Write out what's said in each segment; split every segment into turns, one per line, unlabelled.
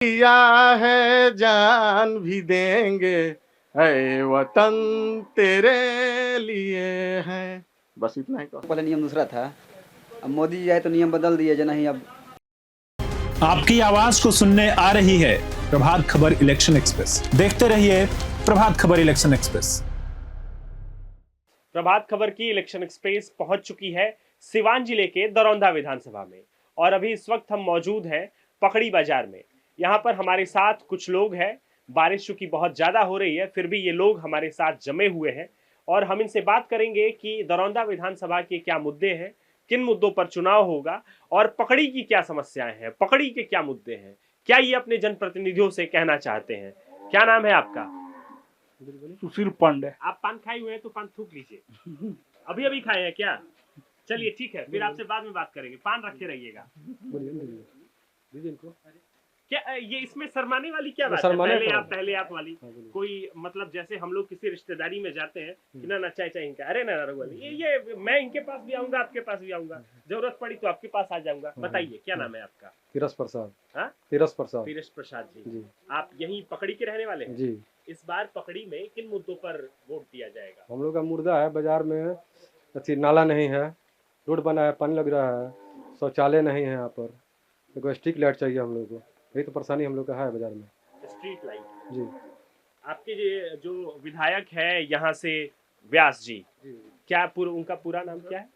दिया है जान भी देंगे, ऐ वतन तेरे लिए है। बस इतना ही कहो।
पहले नियम दूसरा था, अब मोदी जी आए तो नियम बदल दिए जो नहीं अब।
आपकी आवाज को सुनने आ रही है प्रभात खबर इलेक्शन एक्सप्रेस। देखते रहिए प्रभात खबर इलेक्शन एक्सप्रेस।
प्रभात खबर की इलेक्शन एक्सप्रेस पहुंच चुकी है सिवान जिले के दरौंदा विधानसभा में और अभी इस वक्त हम मौजूद हैं पकड़ी बाजार में। यहां पर हमारे साथ कुछ लोग हैं। बारिश चूंकि बहुत ज्यादा हो रही है फिर भी ये लोग हमारे साथ जमे हुए हैं और हम इनसे बात करेंगे कि दरौंदा विधानसभा के क्या मुद्दे हैं, किन मुद्दों पर चुनाव होगा और पकड़ी की क्या समस्याएं हैं, पकड़ी के क्या मुद्दे हैं, क्या ये अपने जनप्रतिनिधियों से कहना चाहते हैं। क्या नाम है आपका?
सुशील पांडे।
आप पान खाए हुए हैं तो पान थूक लीजिए। अभी अभी खाए हैं क्या? चलिए ठीक है, फिर आपसे बाद में बात करेंगे। पान रखे रहिएगा। क्या ये इसमें शर्माने वाली क्या बात है? पहले आप वाली कोई मतलब जैसे हम लोग किसी रिश्तेदारी में जाते हैं कि ना चाय चाय इनका, अरे ना रघुवाली ये मैं इनके पास भी आऊंगा, आपके पास भी आऊंगा, जरूरत पड़ी तो आपके पास आ जाऊंगा। बताइए क्या नाम है आपका?
तीरथ प्रसाद।
हाँ?
तीरथ प्रसाद।
तीरथ प्रसाद जी।
जी।
आप यहीं पकड़ी के रहने वाले हैं?
जी।
इस बार पकड़ी में किन मुद्दों पर वोट दिया जाएगा?
हम लोग का मुर्दा है, बाजार में अच्छी नाला नहीं है, रोड बना है, पानी लग रहा है, शौचालय नहीं है, यहाँ पर देखो स्ट्रीट लाइट चाहिए हम लोग को। यही तो परेशानी हम लोग का है बाजार में।
Street light.
जी।
आपके जो विधायक है यहाँ से व्यास जी, क्या उनका पूरा नाम क्या है?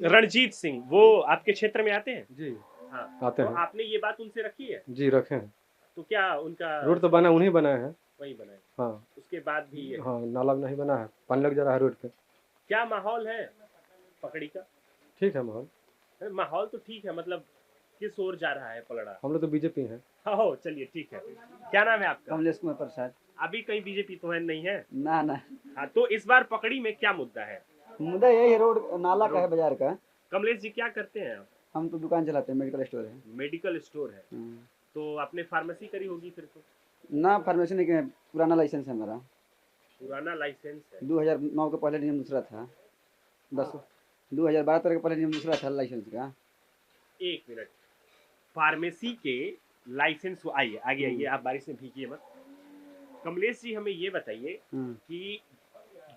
रणजीत सिंह। वो आपके क्षेत्र में आते हैं?
जी।
हाँ
आते
तो
हैं।
आपने ये बात उनसे रखी है?
जी रखे हैं।
तो क्या उनका
रोड तो बना, उन्हीं बनाए हैं।
वही बनाए?
हाँ।
उसके बाद भी ये
हाँ, नाला नहीं बना है, पानी लग जा रहा है रोड पे।
क्या माहौल है पकड़ी का?
ठीक है माहौल।
माहौल तो ठीक है, मतलब किस ओर जा रहा है पलड़ा?
हम लोग तो बीजेपी हैं।
हो चलिए ठीक है। क्या नाम है आपका?
कमलेश कुमार प्रसाद।
अभी कहीं बीजेपी तो है नहीं है
ना ना,
हाँ, तो इस बार पकड़ी में क्या मुद्दा है?
मुद्दा यही है, रोड नाला का है, बाजार का।
कमलेश जी क्या करते हैं आप?
हम तो दुकान चलाते हैं, मेडिकल स्टोर है।
मेडिकल स्टोर है तो आपने फार्मेसी करी होगी फिर तो?
ना फार्मेसी नहीं किया, पुराना लाइसेंस है हमारा।
पुराना लाइसेंस है?
2009 के पहले नियम दूसरा था, 2012 के पहले नियम दूसरा था लाइसेंस का।
एक मिनट, फार्मेसी के लाइसेंस आइए आगे आइए, आप बारिश में भीगिए मत। कमलेश जी हमें ये बताइए कि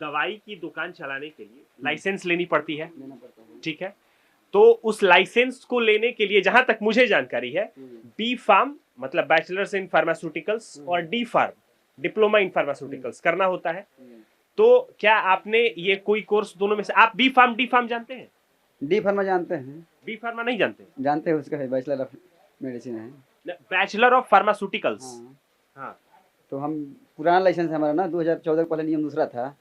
दवाई की दुकान चलाने के लिए लाइसेंस लेनी पड़ती है,
लेना पड़ता है।
ठीक है? तो उस लाइसेंस को लेने के लिए जहां तक मुझे जानकारी है, बी फार्म मतलब बैचलर्स इन फार्मास्यूटिकल्स और D pharm diploma in pharmaceuticals करना होता है। तो क्या आपने ये कोई कोर्स दोनों में से, आप बी फार्म डी फार्म जानते हैं?
डी फार्मा जानते हैं?
बी फार्मा नहीं जानते?
जानते हैं, उसका है बैचलर ऑफ मेडिसिन है।
Bachelor of pharmaceuticals. हाँ
तो हम पुराना लाइसेंस है हमारा ना, 2014 के पहले नियम दूसरा था,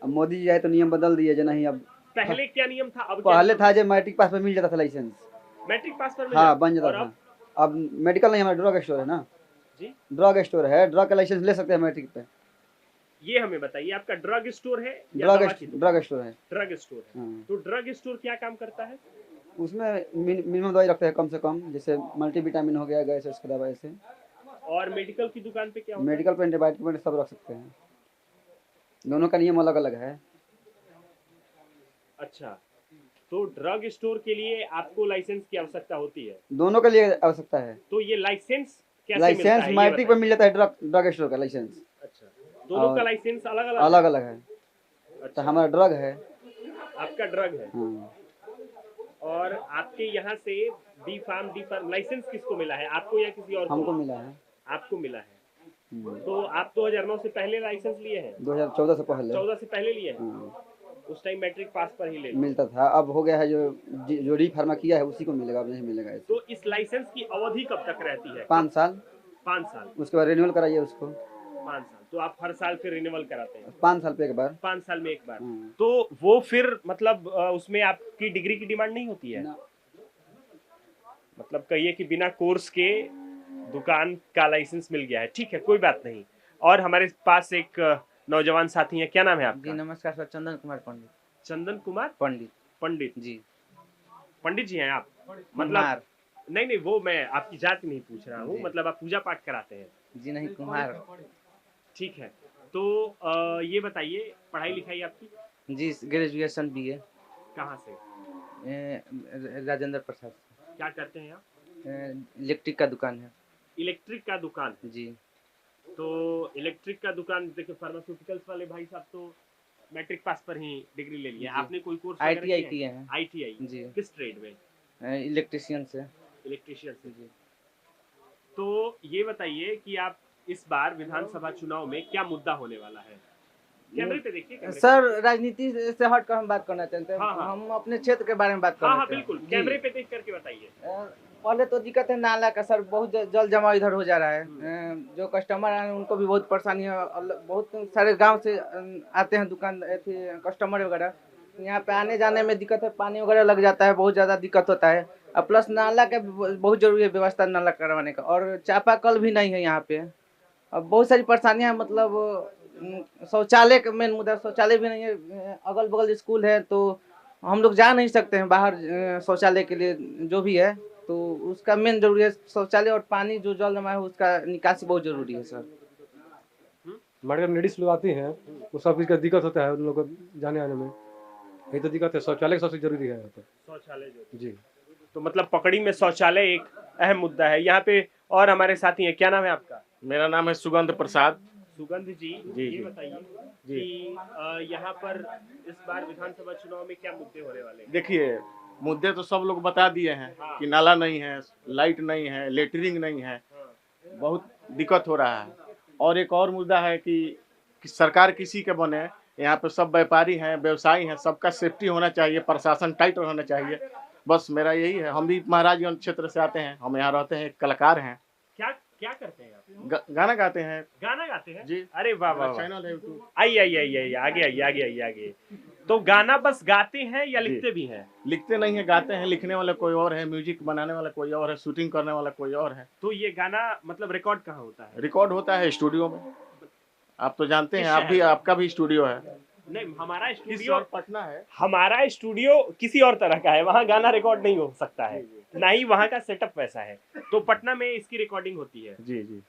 अब मोदी जी आए तो नियम बदल दिए जो नहीं अब।
पहले क्या नियम था? अब
पहले था जो मैट्रिक पास पर मिल जाता था लाइसेंस।
मैट्रिक पास पर
हाँ बन जाता था। अब मेडिकल नहीं, हमारा ड्रग स्टोर है ना
जी,
ड्रग स्टोर है, ड्रग का लाइसेंस ले सकते हैं मैट्रिक पे।
ये हमें बताइए, आपका ड्रग स्टोर है?
ड्रग स्टोर है।
ड्रग स्टोर है। तो ड्रग स्टोर क्या काम करता है?
उसमें मिनिमम दवाई रखते हैं, कम से कम, जैसे मल्टीविटामिन हो गया, गैस की दवाई से।
और मेडिकल की दुकान पे क्या होता है?
मेडिकल पे एंटीबायोटिक सब रख सकते हैं, दोनों का नियम अलग अलग है।
अच्छा, तो ड्रग स्टोर के लिए आपको लाइसेंस की आवश्यकता होती है?
दोनों के लिए आवश्यकता है।
तो ये लाइसेंस कैसे मिलता है?
लाइसेंस मैट्रिक पे मिल जाता है, ड्रग स्टोर का लाइसेंस।
अच्छा, दोनों का लाइसेंस अलग अलग
अलग अलग है।
अच्छा,
तो हमारा ड्रग है।
आपका ड्रग है। और आपके यहाँ से डी फार्म लाइसेंस किसको मिला है, आपको या किसी और को?
हमको मिला है।
आपको मिला है। तो आप 2009 से पहले लाइसेंस लिए हैं?
2014 से पहले।
14 से पहले लिए हैं? उस टाइम मैट्रिक पास पर ही ले
मिलता था, अब हो गया है जो डी फार्मा किया है उसी को मिलेगा, अब नहीं मिलेगा ऐसे।
तो इस लाइसेंस की अवधि कब तक रहती है?
5 साल।
5 साल।
उसके बाद रिन्यूअल कराइए उसको।
5 साल। तो आप हर साल फिर रिन्यूअल कराते हैं?
5 साल पे एक बार।
5 साल में एक बार। तो वो फिर मतलब उसमें आपकी डिग्री की डिमांड नहीं होती है? मतलब कहिए कि बिना कोर्स के दुकान का लाइसेंस मिल गया है, ठीक है, कोई बात नहीं। और हमारे पास एक नौजवान साथी है, क्या नाम है आपका?
जी नमस्कार सर, चंदन कुमार पंडित।
चंदन कुमार
पंडित।
पंडित
जी।
पंडित जी हैं आप? मतलब नहीं, वो मैं आपकी जाति नहीं पूछ रहा हूँ, मतलब आप पूजा पाठ कराते हैं?
जी नहीं, कुमार।
ठीक है, तो ये बताइए पढ़ाई लिखाई आपकी?
जी ग्रेजुएशन बीए।
कहाँ से?
राजेंद्र प्रसाद।
क्या करते हैं आप?
इलेक्ट्रिक का दुकान है।
इलेक्ट्रिक का दुकान है।
जी
तो इलेक्ट्रिक का दुकान, देखिए फार्मास्यूटिकल्स वाले भाई साहब तो मैट्रिक पास पर ही डिग्री ले लिया।
जी।
आपने कोई कोर्स
ITI किए हैं।
आईटीआई
जी
किस ट्रेड में?
इलेक्ट्रिशियन से।
इलेक्ट्रिशियन से।
जी
तो ये बताइए कि आप इस बार विधानसभा चुनाव में क्या मुद्दा होने वाला है? कैमरे पे देखिए, कैमरे पे।
सर, राजनीति से हटकर हम बात करना चाहते हैं।
हाँ, हाँ।
हम अपने क्षेत्र के बारे में बात
हाँ
करना
हाँ
चाहते हैं।
बिल्कुल,
जी।
कैमरे पे देख करके बताइए।
पहले तो दिक्कत है नाला का सर, बहुत जल जमाव इधर हो जा रहा है। जो कस्टमर आए हैं उनको भी बहुत परेशानी है। बहुत सारे गांव से आते हैं दुकान कस्टमर वगैरह, यहाँ पे आने जाने में दिक्कत है, पानी वगैरह लग जाता है, बहुत ज़्यादा दिक्कत होता है। और प्लस नाला का भी बहुत जरूरी है व्यवस्था नाला करवाने का, और चापाकल भी नहीं है यहाँ पे। अब बहुत सारी परेशानियाँ हैं, मतलब शौचालय का मेन मुद्दा, शौचालय भी नहीं है। अगल बगल स्कूल है तो हम लोग जा नहीं सकते हैं बाहर शौचालय के लिए, जो भी है तो उसका मेन जरूरी है शौचालय, और पानी जो जल जमा है उसका निकासी बहुत जरूरी है सर।
हमारे घर लेडीज लोग आती हैं, वो सब चीज़ का दिक्कत होता है उन लोगों को जाने आने में। यही तो दिक्कत है, शौचालय सबसे जरूरी है यहाँ पर।
शौचालय जो,
जी
तो मतलब पकड़ी में शौचालय एक अहम मुद्दा है। यहाँ पे और हमारे साथी हैं, क्या नाम है आपका?
मेरा नाम है सुगंध प्रसाद।
सुगंध जी,
जी,
ये
जी।
बताइए
जी।
कि यहाँ पर इस बार विधानसभा चुनाव में क्या मुद्दे होने वाले हैं?
देखिए, मुद्दे तो सब लोग बता दिए हैं
हाँ।
कि नाला नहीं है, लाइट नहीं है, लेटरिंग नहीं है,
हाँ।
बहुत दिक्कत हो रहा है। और एक और मुद्दा है कि सरकार किसी के बने, यहाँ पे सब व्यापारी हैं, व्यवसायी हैं, सबका सेफ्टी होना चाहिए, प्रशासन टाइट होना चाहिए। बस मेरा यही है। हम भी महाराजगंज क्षेत्र से आते हैं, हम यहाँ रहते हैं, एक कलाकार हैं,
क्या क्या करते हैं आप?
गाना गाते हैं।
गाना गाते हैं
जी।
अरे वाह वाह वाह।
चैनल है यूट्यूब।
आइए आइए आइए आइए, आगे आइए आगे आइए आगे। तो गाना बस गाते हैं या
जी।
लिखते भी हैं?
लिखते नहीं है, गाते हैं। लिखने वाला कोई और है, म्यूजिक बनाने वाला कोई और है, शूटिंग करने वाला कोई और है।
तो ये गाना मतलब रिकॉर्ड कहाँ होता है?
रिकॉर्ड होता है स्टूडियो में। आप तो जानते हैं,
किस
आप भी,
शहर में?
आपका भी स्टूडियो है।
नहीं, हमारा
किस
स्टूडियो,
और पटना है।
हमारा स्टूडियो किसी और तरह का है, वहाँ गाना रिकॉर्ड नहीं हो सकता है, ना ही वहाँ का सेटअप वैसा है। तो पटना में इसकी रिकॉर्डिंग होती है।
जी जी,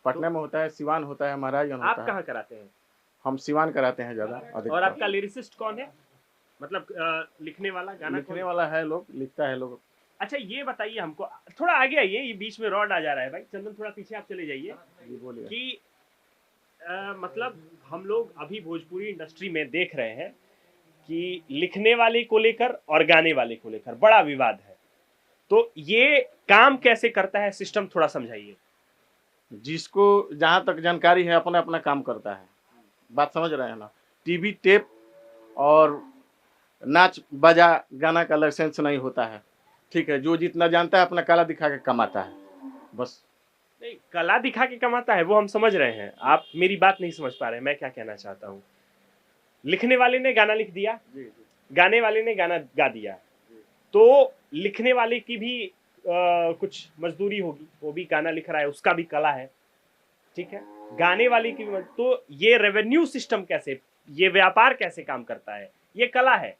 पटना में होता है, सिवान होता है, महाराजगंज
आप
होता है।
कहाँ कराते हैं?
हम सिवान कराते हैं ज्यादा अधिक।
और आपका लिरिसिस्ट कौन है, मतलब लिखने वाला, गाना
लिखने
कौन?
वाला है, लोग लिखता है लोग।
अच्छा ये बताइए हमको, थोड़ा आगे आइए, ये बीच में रॉड आ जा रहा है भाई। चंदन थोड़ा पीछे आप चले जाइए।
जी बोलिए।
कि मतलब हम लोग अभी भोजपुरी इंडस्ट्री में देख रहे हैं कि लिखने वाले को लेकर और गाने वाले को लेकर बड़ा विवाद है। तो ये काम कैसे करता है सिस्टम, थोड़ा समझाइए।
जिसको जहाँ तक जानकारी है अपना अपना काम करता है। बात समझ रहे हैं ना। टीवी टेप और नाच बाजा गाना का लाइसेंस नहीं होता है, ठीक है। जो जितना जानता है अपना कला दिखा के कमाता है, बस।
नहीं, कला दिखा के कमाता है वो हम समझ रहे हैं, आप मेरी बात नहीं समझ पा रहे हैं। मैं क्या कहना चाहता हूँ, लिखने वाले ने गाना लिख दिया, गाने वाले ने गाना गा दिया, तो लिखने वाले की भी कुछ मजदूरी होगी, वो भी गाना लिख रहा है, उसका भी कला है, ठीक है। गाने वाले की भी तो ये रेवेन्यू सिस्टम कैसे, ये व्यापार कैसे काम करता है? ये कला है,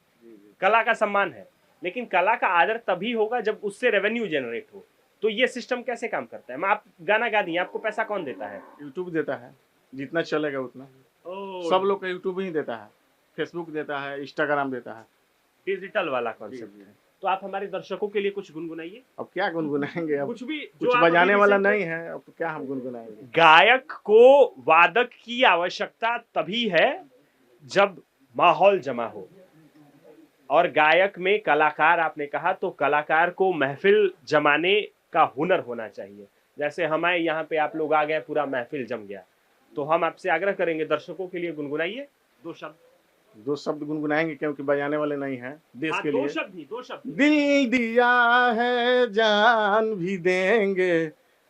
कला का सम्मान है, लेकिन कला का आदर तभी होगा जब उससे रेवेन्यू जनरेट हो। तो ये सिस्टम कैसे काम करता है? मैं आप गाना गा दिए, आपको पैसा कौन देता है?
यूट्यूब देता है, जितना चलेगा उतना। सब लोग का यूट्यूब ही देता है, फेसबुक देता है, इंस्टाग्राम देता है।
डिजिटल वाला कॉन्सेप्ट है। तो आप हमारे दर्शकों के लिए कुछ गुनगुनाइए।
अब क्या गुनगुनाएंगे, अब
कुछ भी जो
कुछ
आप
बजाने
अभी
वाला
recent में-
नहीं है, अब क्या हम गुनगुनाएंगे।
गायक को वादक की आवश्यकता तभी है जब माहौल जमा हो, और गायक में कलाकार, आपने कहा तो कलाकार को महफिल जमाने का हुनर होना चाहिए। जैसे हमारे यहाँ पे आप लोग आ गए, पूरा महफिल जम गया, तो हम आपसे आग्रह करेंगे दर्शकों के लिए गुनगुनाइए दो शब्द।
दो शब्द गुनगुनाएंगे क्योंकि बजाने वाले नहीं हैं देश
हाँ,
के
दो
लिए।
शब्द ही, दो शब्द।
दिल दिया है जान भी देंगे,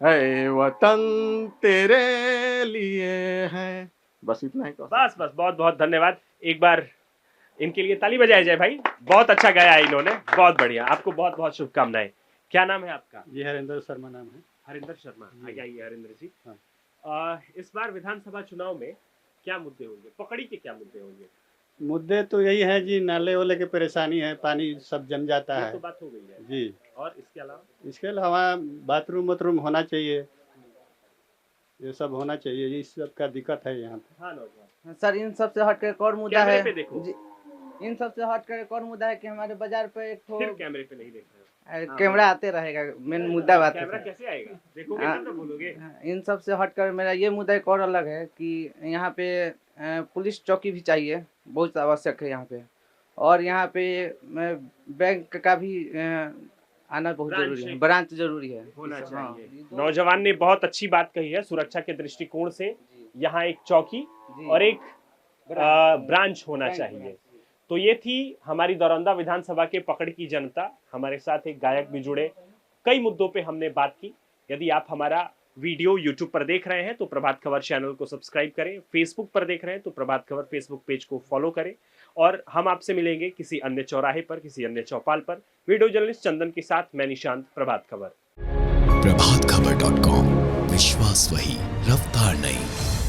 ऐ वतन तेरे लिए है। बस इतना ही कहो।
बस बस, बहुत बहुत धन्यवाद। एक बार इनके लिए ताली बजाई जाए भाई, बहुत अच्छा गाया इन्होंने, बहुत बढ़िया। आपको बहुत बहुत शुभकामनाएं। क्या नाम है आपका?
जी हरिंदर शर्मा नाम है।
हरिंदर शर्मा। आगे आइए हरिंदर जी।
हाँ।
इस बार विधानसभा चुनाव में क्या मुद्दे होंगे, पकड़ी के क्या मुद्दे होंगे?
मुद्दे तो यही है जी, नाले वाले की परेशानी है, पानी सब जम जाता
ये
है
तो बात हो गई है।
जी।
और इसके अलावा
इसके अलावा बाथरूम वाथरूम होना चाहिए, ये सब होना चाहिए, इस सब का दिक्कत है यहाँ पे।
हाँ नौजवान,
सर, इन सब से हटकर एक और मुद्दा
कैमरे
है
पे देखो।
जी, इन सब से हटकर एक और मुद्दा है कि हमारे बाजार पे एक ठो
फिर कैमरे पे नहीं देख रहे हो।
कैमरा आते रहेगा, मेन मुद्दा बात
कैमरा
है।
कैसे आएगा, देखोगे
हाँ।
तब तो बोलोगे।
इन सब से हटकर मेरा ये मुद्दा एक और अलग है कि यहाँ पे पुलिस चौकी भी चाहिए, बहुत आवश्यक है यहाँ पे। और यहाँ पे बैंक का भी आना बहुत
ब्रांच
जरूरी है,
एक
ब्रांच जरूरी है
होना
हाँ,
चाहिए।
ये दो-
नौजवान ने बहुत अच्छी बात कही है, सुरक्षा के दृष्टिकोण से यहाँ एक चौकी
जी।
और एक ब्रांच होना
बैंक
चाहिए। तो ये थी हमारी दरौंदा विधानसभा के पकड़ की जनता। हमारे साथ एक गायक भी जुड़े, कई मुद्दों पे हमने बात की। यदि आप हमारा वीडियो यूट्यूब पर देख रहे हैं तो प्रभात खबर चैनल को सब्सक्राइब करें, फेसबुक पर देख रहे हैं तो प्रभात खबर फेसबुक पेज को फॉलो करें। और हम आपसे मिलेंगे किसी अन्य चौराहे पर, किसी अन्य चौपाल पर। वीडियो जर्नलिस्ट चंदन के साथ मैं निशांत, प्रभात खबर।
प्रभात खबर.com, विश्वास वही, रफ्तार नहीं।